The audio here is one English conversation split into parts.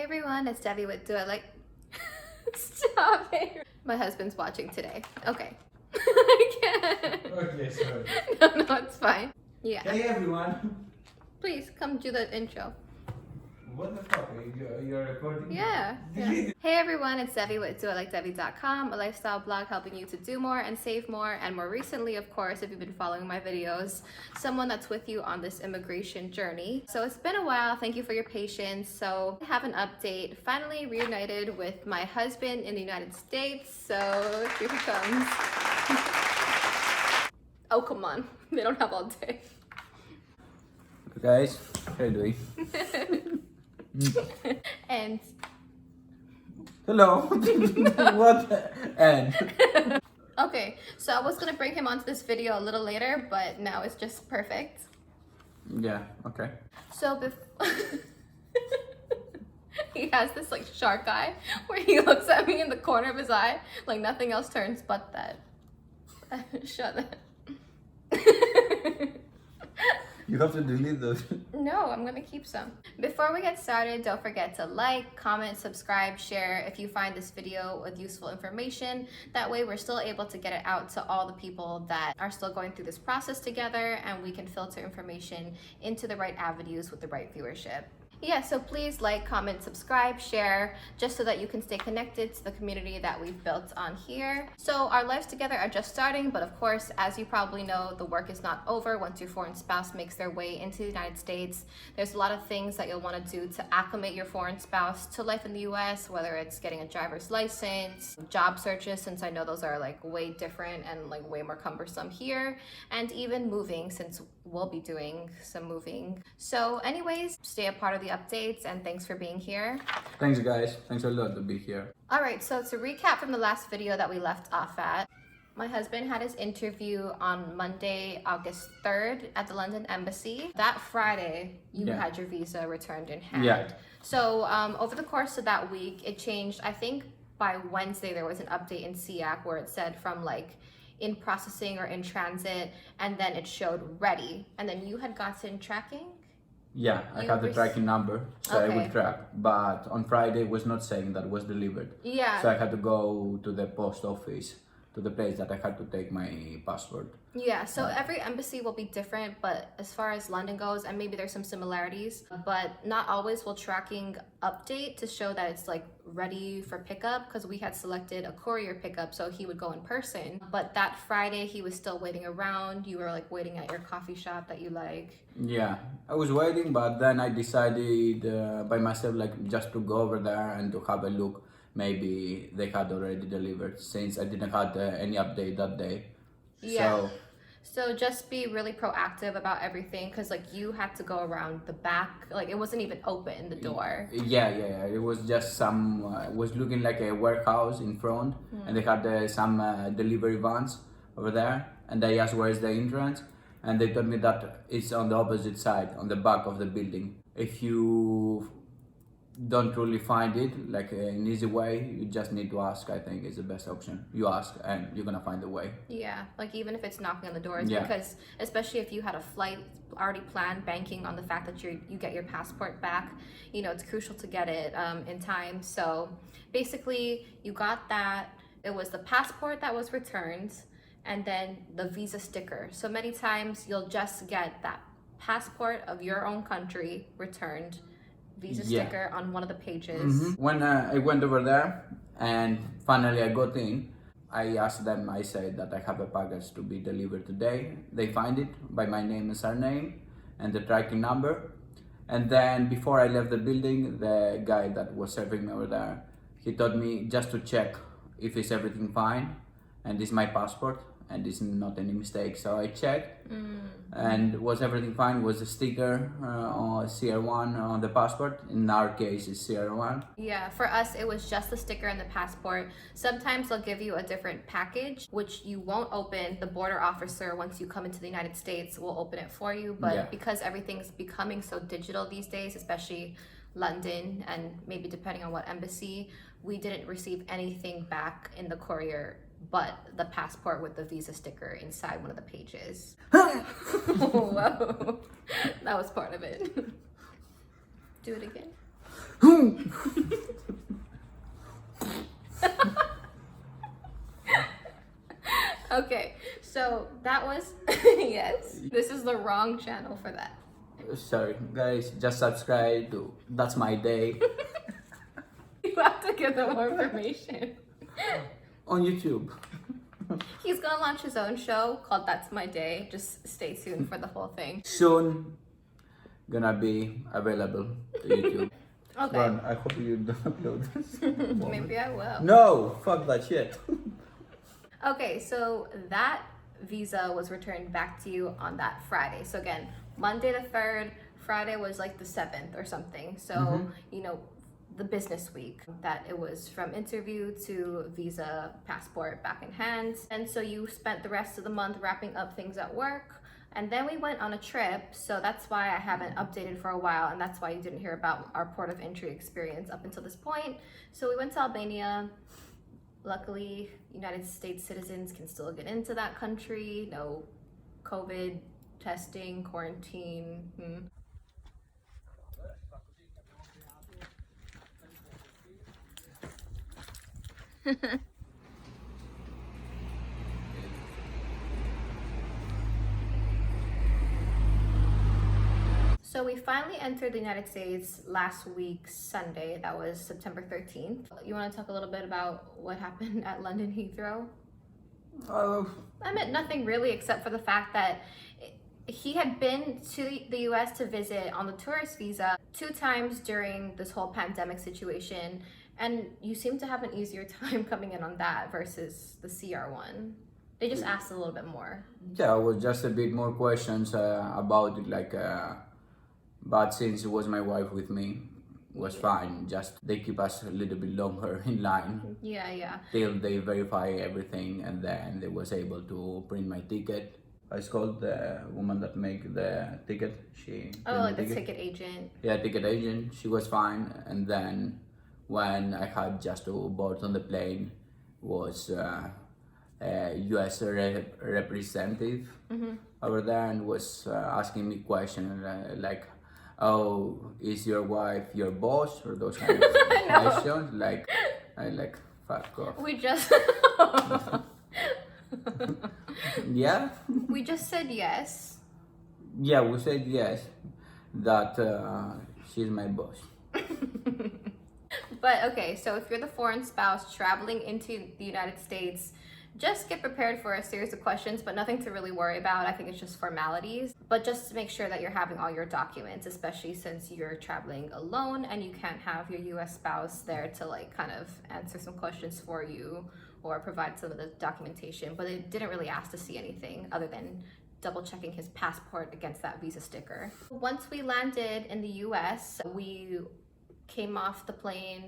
everyone, it's Debbie with Do I Like... Stop it. My husband's watching today. Okay. I can't. Okay, sorry. No, it's fine. Yeah. Hey everyone! Please, come do the intro. What the fuck? You're recording? Yeah. Hey everyone, it's Debbie with doilikedebbie.com, a lifestyle blog helping you to do more and save more. And more recently, of course, if you've been following my videos, someone that's with you on this immigration journey. So it's been a while. Thank you for your patience. So I have an update. Finally reunited with my husband in the United States. So here he comes. Oh, come on. They don't have all day. Guys, how are you doing? And hello. What? And okay, so I was gonna bring him onto this video a little later, but now it's just perfect. yeah, okay. So he has this like shark eye where he looks at me in the corner of his eye, like nothing else turns but that. Shut up. You have to delete those. No, I'm gonna keep some. Before we get started, don't forget to like, comment, subscribe, share if you find this video with useful information. That way we're still able to get it out to all the people that are still going through this process together, and we can filter information into the right avenues with the right viewership. Yeah, so please like, comment, subscribe, share, just so that you can stay connected to the community that we've built on here. So our lives together are just starting, but of course, as you probably know, the work is not over once your foreign spouse makes their way into the United States. There's a lot of things that you'll want to do to acclimate your foreign spouse to life in the US, whether it's getting a driver's license, job searches, since I know those are like way different and like way more cumbersome here, and even moving, since we'll be doing some moving. So anyways, stay a part of the updates, and thanks for being here. Thanks guys, thanks a lot to be here. All right, so to recap from the last video that we left off at, my husband had his interview on Monday, August 3rd at the London Embassy. That Friday, you had your visa returned in hand. Yeah. So over the course of that week, it changed. I think by Wednesday, there was an update in SEAC where it said from like in processing or in transit, and then it showed ready. And then you had gotten tracking? Yeah, I had the tracking number, so I would track. But on Friday, it was not saying that it was delivered. Yeah. So I had to go to the post office, to the place that I had to take my passport. Yeah, so every embassy will be different, but as far as London goes, and maybe there's some similarities, but not always will tracking update to show that it's like ready for pickup, because we had selected a courier pickup, so he would go in person. But that Friday, he was still waiting around. You were like waiting at your coffee shop that you like. Yeah, I was waiting, but then I decided by myself, like just to go over there and to have a look. Maybe they had already delivered, since I didn't have any update that day. Yeah. So just be really proactive about everything, because like you had to go around the back, like it wasn't even open, the door. Yeah. It was just some, it was looking like a warehouse in front, and they had some delivery vans over there. And I asked where is the entrance, and they told me that it's on the opposite side, on the back of the building. If you don't really find it like an easy way, you just need to ask. I think is the best option. You ask and you're gonna find a way. Yeah, like even if it's knocking on the doors, because especially if you had a flight already planned, banking on the fact that you get your passport back, you know, it's crucial to get it in time. So basically you got that. It was the passport that was returned, and then the visa sticker. So many times you'll just get that passport of your own country returned, visa sticker on one of the pages. When I went over there and finally I got in, I asked them, I said that I have a package to be delivered today. They find it by my name and surname and the tracking number. And then before I left the building, the guy that was serving me over there, he told me just to check if it's everything fine and this is my passport and it's not any mistake. So I checked and was everything fine. Was a sticker on CR1 on the passport. In our case it's CR1. Yeah, for us it was just the sticker and the passport. Sometimes they'll give you a different package which you won't open. The border officer, once you come into the United States, will open it for you. But because everything's becoming so digital these days, especially London and maybe depending on what embassy, we didn't receive anything back in the courier but the passport with the visa sticker inside one of the pages. Whoa, that was part of it. Do it again. Okay, so that was yes. This is the wrong channel for that. Sorry, guys, just subscribe to That's My Day You have to give them more information. on YouTube. He's gonna launch his own show called That's My Day. Just stay tuned for the whole thing. Soon gonna be available to YouTube. Okay. Ron, I hope you don't upload this. Maybe I will. No, fuck that shit. Okay, so that visa was returned back to you on that Friday. So again, Monday the 3rd, Friday was like the 7th or something. So, you know, the business week that it was from interview to visa, passport back in hand. And so you spent the rest of the month wrapping up things at work. And then we went on a trip. So that's why I haven't updated for a while. And that's why you didn't hear about our port of entry experience up until this point. So we went to Albania. Luckily, United States citizens can still get into that country. No COVID testing, quarantine. So we finally entered the United States last week, Sunday. That was September 13th. You want to talk a little bit about what happened at London Heathrow? I meant nothing really except for the fact that he had been to the US to visit on the tourist visa 2 times during this whole pandemic situation. And you seem to have an easier time coming in on that versus the CR1. They just asked a little bit more. Yeah, it was just a bit more questions about it, like, but since it was my wife with me, it was fine. Just they keep us a little bit longer in line. Yeah. Till they verify everything, and then they was able to print my ticket. I called the woman that make the ticket. She Like the ticket agent. Yeah, ticket agent. She was fine, and then when I had just to board on the plane, was a U.S. representative over there, and was asking me questions like, "Oh, is your wife your boss?" or those kind of questions. Like, I like fuck off. We just Yeah. we just said yes. Yeah, we said yes, that she's my boss. But okay, so if you're the foreign spouse traveling into the United States, just get prepared for a series of questions, but nothing to really worry about. I think it's just formalities. But just to make sure that you're having all your documents, especially since you're traveling alone and you can't have your US spouse there to like kind of answer some questions for you or provide some of the documentation. But it didn't really ask to see anything other than double checking his passport against that visa sticker. Once we landed in the US, we came off the plane,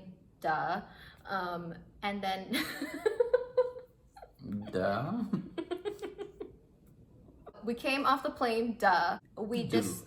and then Duh. we came off the plane, we just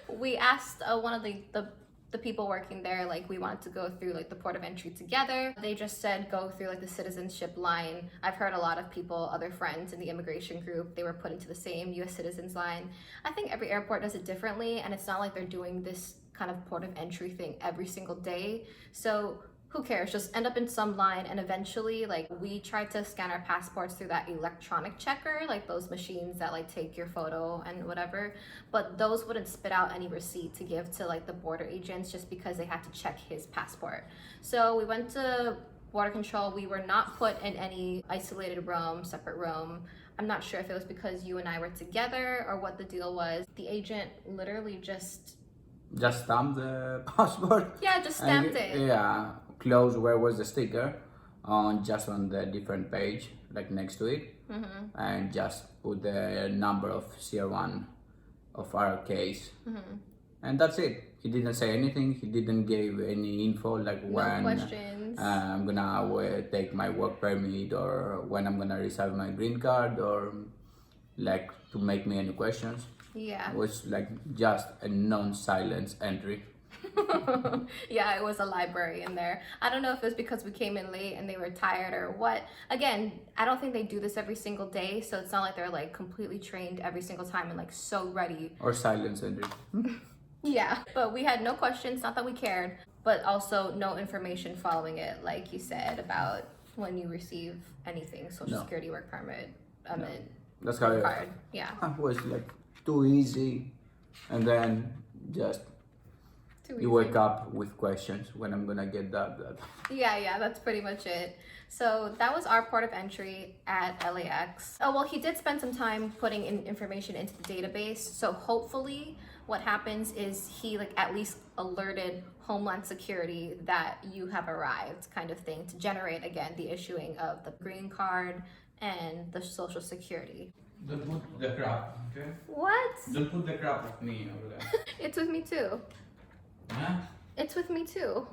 we asked one of the people working there, like, we wanted to go through like the port of entry together. They just said go through like the citizenship line. I've heard a lot of people, other friends in the immigration group, they were put into the same US citizens line. I think every airport does it differently, and it's not like they're doing this kind of port of entry thing every single day. So who cares? Just end up in some line, and eventually, like, we tried to scan our passports through that electronic checker, like those machines that like take your photo and whatever, but those wouldn't spit out any receipt to give to like the border agents just because they had to check his passport. So we went to border control. We were not put in any isolated room, separate room. I'm not sure if it was because you and I were together or what the deal was. The agent literally just stamped the passport. Yeah, just stamped it. Yeah, close where was the sticker, just on the different page, like next to it, and just put the number of CR1 of our case, and that's it. He didn't say anything. He didn't give any info, like when questions. I'm gonna take my work permit, or when I'm gonna receive my green card, or like to make me any questions. Yeah. It was like just a non-silence entry. Yeah, it was a library in there. I don't know if it was because we came in late and they were tired or what. Again, I don't think they do this every single day, so it's not like they're like completely trained every single time and like so ready. Or silence entry. Yeah, but we had no questions, not that we cared, but also no information following it, like you said, about when you receive anything, social No. security, work permit, I No. mean, That's how card. Yeah, it was like too easy, and then just too you easy. wake up with questions when I'm gonna get that. Yeah, that's pretty much it. So that was our port of entry at LAX. Oh, well, he did spend some time putting in information into the database. So hopefully what happens is he like at least alerted Homeland Security that you have arrived, kind of thing, to generate again the issuing of the green card and the social security. Don't put the crap, okay? What? Don't put the crap of me over there. It's with me too. Huh? It's with me too.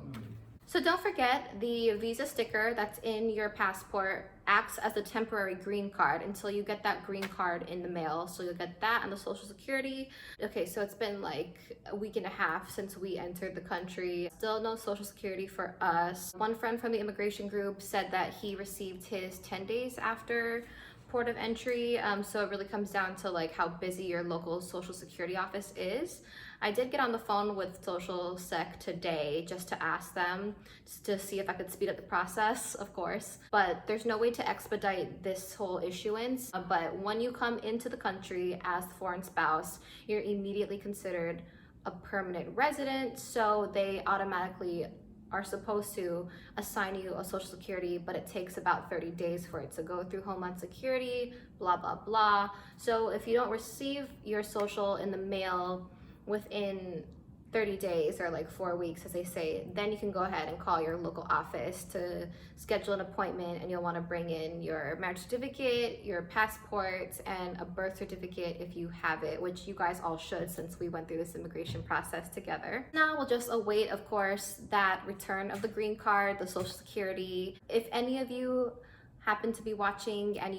So don't forget, the visa sticker that's in your passport acts as a temporary green card until you get that green card in the mail. So you'll get that and the social security. Okay, so it's been like a week and a half since we entered the country. Still no social security for us. One friend from the immigration group said that he received his 10 days after port of entry. So it really comes down to like how busy your local social security office is. I did get on the phone with Social Sec today just to ask them, just to see if I could speed up the process, of course. But there's no way to expedite this whole issuance. But when you come into the country as the foreign spouse, you're immediately considered a permanent resident. So they automatically are supposed to assign you a social security, but it takes about 30 days for it to go through Homeland Security, blah, blah, blah. So if you don't receive your social in the mail within 30 days or like 4 weeks, as they say, then you can go ahead and call your local office to schedule an appointment, and you'll want to bring in your marriage certificate, your passport, and a birth certificate if you have it, which you guys all should since we went through this immigration process together. Now we'll just await, of course, that return of the green card, the social security. If any of you happen to be watching and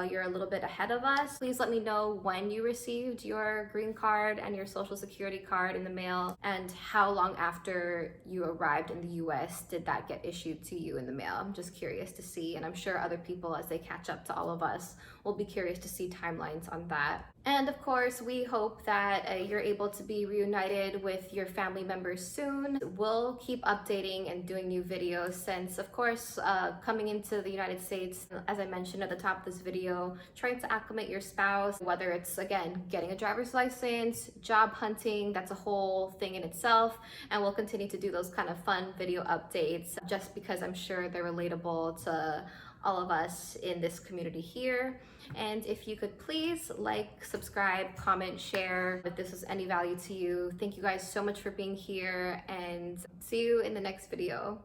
you're a little bit ahead of us, please let me know when you received your green card and your social security card in the mail, and how long after you arrived in the US did that get issued to you in the mail. I'm just curious to see, and I'm sure other people, as they catch up to all of us, will be curious to see timelines on that. And of course, we hope that you're able to be reunited with your family members soon. We'll keep updating and doing new videos since, of course, coming into the United States, as I mentioned at the top of this video, trying to acclimate your spouse, whether it's, again, getting a driver's license, job hunting, that's a whole thing in itself. And we'll continue to do those kind of fun video updates just because I'm sure they're relatable to all of us in this community here. And if you could please like, subscribe, comment, share if this was any value to you. Thank you guys so much for being here, and see you in the next video.